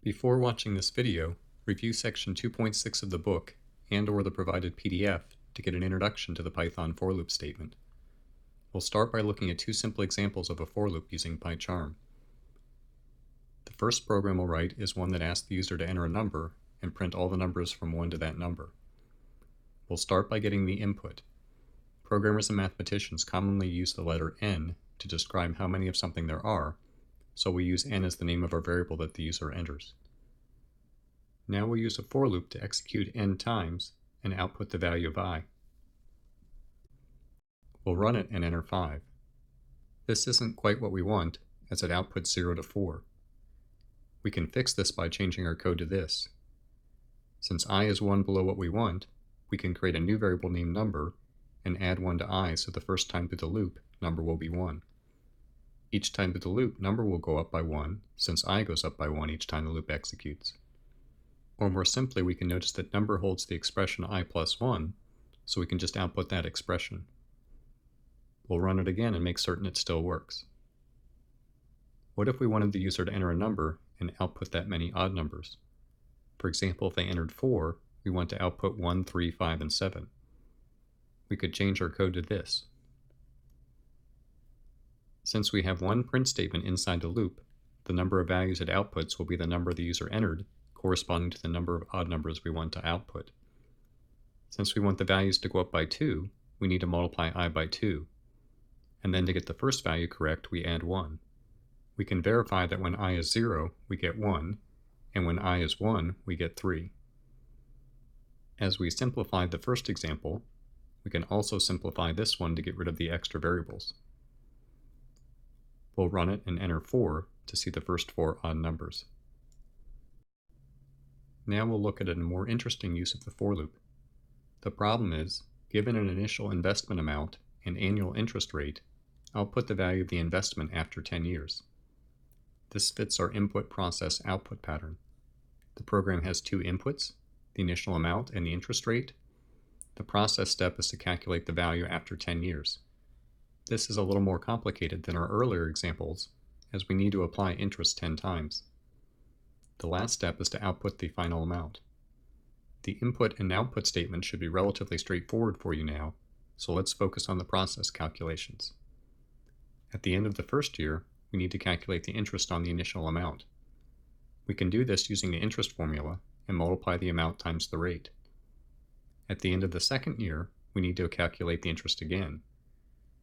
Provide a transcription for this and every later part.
Before watching this video, review section 2.6 of the book and/or the provided PDF to get an introduction to the Python for loop statement. We'll start by looking at two simple examples of a for loop using PyCharm. The first program we'll write is one that asks the user to enter a number and print all the numbers from 1 to that number. We'll start by getting the input. Programmers and mathematicians commonly use the letter n to describe how many of something there are, so we use n as the name of our variable that the user enters. Now we'll use a for loop to execute n times and output the value of I. We'll run it and enter 5. This isn't quite what we want, as it outputs 0 to 4. We can fix this by changing our code to this. Since I is 1 below what we want, we can create a new variable named number and add 1 to I, so the first time through the loop, number will be 1. Each time through the loop, number will go up by 1, since I goes up by 1 each time the loop executes. Or more simply, we can notice that number holds the expression I plus 1, so we can just output that expression. We'll run it again and make certain it still works. What if we wanted the user to enter a number and output that many odd numbers? For example, if they entered 4, we want to output 1, 3, 5, and 7. We could change our code to this. Since we have one print statement inside the loop, the number of values it outputs will be the number the user entered, corresponding to the number of odd numbers we want to output. Since we want the values to go up by 2, we need to multiply I by 2. And then to get the first value correct, we add 1. We can verify that when I is 0, we get 1, and when I is 1, we get 3. As we simplified the first example, we can also simplify this one to get rid of the extra variables. We'll run it and enter 4 to see the first 4 odd numbers. Now we'll look at a more interesting use of the for loop. The problem is, given an initial investment amount and annual interest rate, output the value of the investment after 10 years. This fits our input process output pattern. The program has two inputs, the initial amount and the interest rate. The process step is to calculate the value after 10 years. This is a little more complicated than our earlier examples, as we need to apply interest 10 times. The last step is to output the final amount. The input and output statement should be relatively straightforward for you now, so let's focus on the process calculations. At the end of the first year, we need to calculate the interest on the initial amount. We can do this using the interest formula and multiply the amount times the rate. At the end of the second year, we need to calculate the interest again,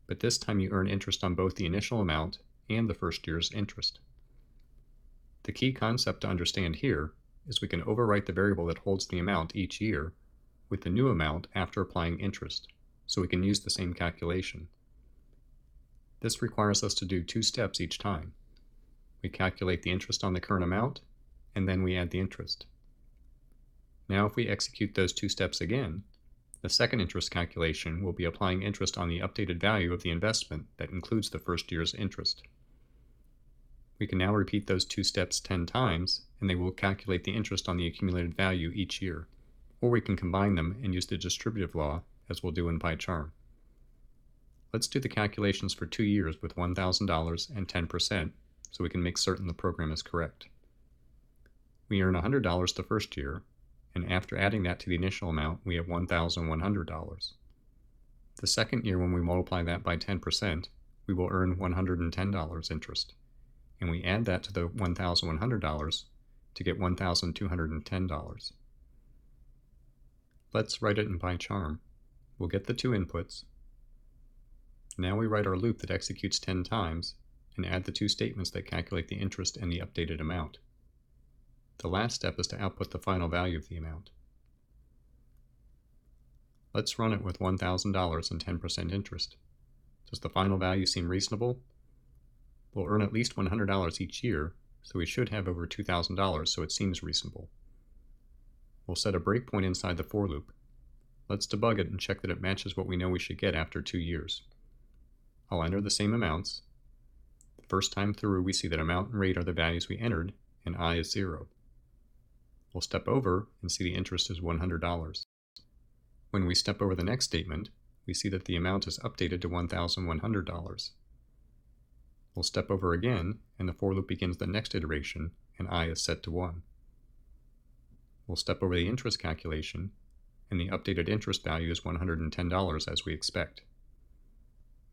but this time you earn interest on both the initial amount and the first year's interest. The key concept to understand here is we can overwrite the variable that holds the amount each year with the new amount after applying interest, so we can use the same calculation. This requires us to do 2 steps each time. We calculate the interest on the current amount, and then we add the interest. Now if we execute those 2 steps again, the second interest calculation will be applying interest on the updated value of the investment that includes the first year's interest. We can now repeat those 2 steps 10 times, and they will calculate the interest on the accumulated value each year. Or we can combine them and use the distributive law, as we'll do in PyCharm. Let's do the calculations for 2 years with $1,000 and 10%, so we can make certain the program is correct. We earn $100 the first year, and after adding that to the initial amount, we have $1,100. The second year, when we multiply that by 10%, we will earn $110 interest, and we add that to the $1,100 to get $1,210. Let's write it in PyCharm. We'll get the 2 inputs. Now we write our loop that executes 10 times and add the 2 statements that calculate the interest and the updated amount. The last step is to output the final value of the amount. Let's run it with $1,000 and 10% interest. Does the final value seem reasonable? We'll earn at least $100 each year, so we should have over $2,000, so it seems reasonable. We'll set a breakpoint inside the for loop. Let's debug it and check that it matches what we know we should get after 2 years. I'll enter the same amounts. The first time through, we see that amount and rate are the values we entered, and I is 0. We'll step over and see the interest is $100. When we step over the next statement, we see that the amount is updated to $1,100. We'll step over again, and the for loop begins the next iteration and I is set to 1. We'll step over the interest calculation, and the updated interest value is $110 as we expect.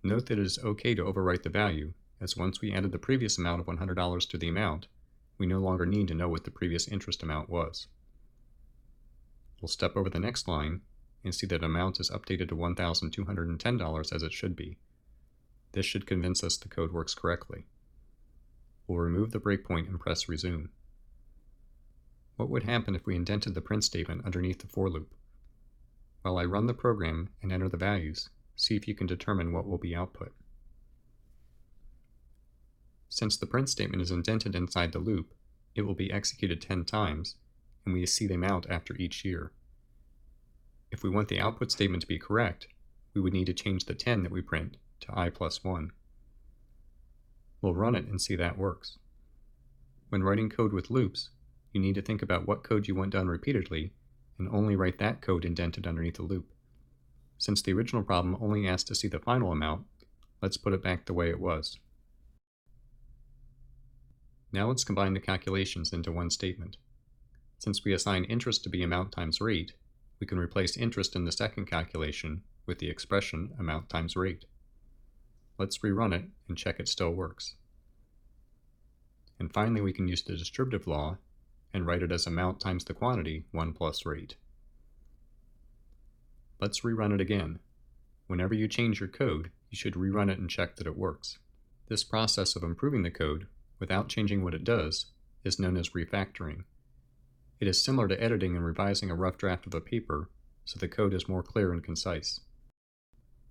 Note that it is okay to overwrite the value, as once we added the previous amount of $100 to the amount, we no longer need to know what the previous interest amount was. We'll step over the next line and see that amount is updated to $1,210 as it should be. This should convince us the code works correctly. We'll remove the breakpoint and press resume. What would happen if we indented the print statement underneath the for loop? While I run the program and enter the values, see if you can determine what will be output. Since the print statement is indented inside the loop, it will be executed 10 times, and we see the amount after each year. If we want the output statement to be correct, we would need to change the 10 that we print to I plus 1. We'll run it and see that works. When writing code with loops, you need to think about what code you want done repeatedly and only write that code indented underneath the loop. Since the original problem only asked to see the final amount, let's put it back the way it was. Now let's combine the calculations into one statement. Since we assign interest to be amount times rate, we can replace interest in the second calculation with the expression amount times rate. Let's rerun it and check it still works. And finally, we can use the distributive law and write it as amount times the quantity 1 plus rate. Let's rerun it again. Whenever you change your code, you should rerun it and check that it works. This process of improving the code without changing what it does is known as refactoring. It is similar to editing and revising a rough draft of a paper so the code is more clear and concise.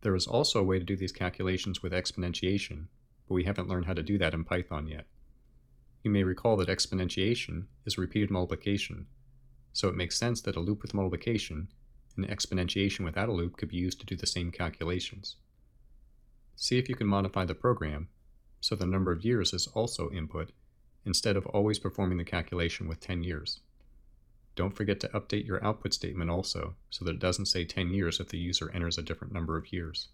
There is also a way to do these calculations with exponentiation, but we haven't learned how to do that in Python yet. You may recall that exponentiation is repeated multiplication, so it makes sense that a loop with multiplication and exponentiation without a loop could be used to do the same calculations. See if you can modify the program so the number of years is also input instead of always performing the calculation with 10 years. Don't forget to update your output statement also so that it doesn't say 10 years if the user enters a different number of years.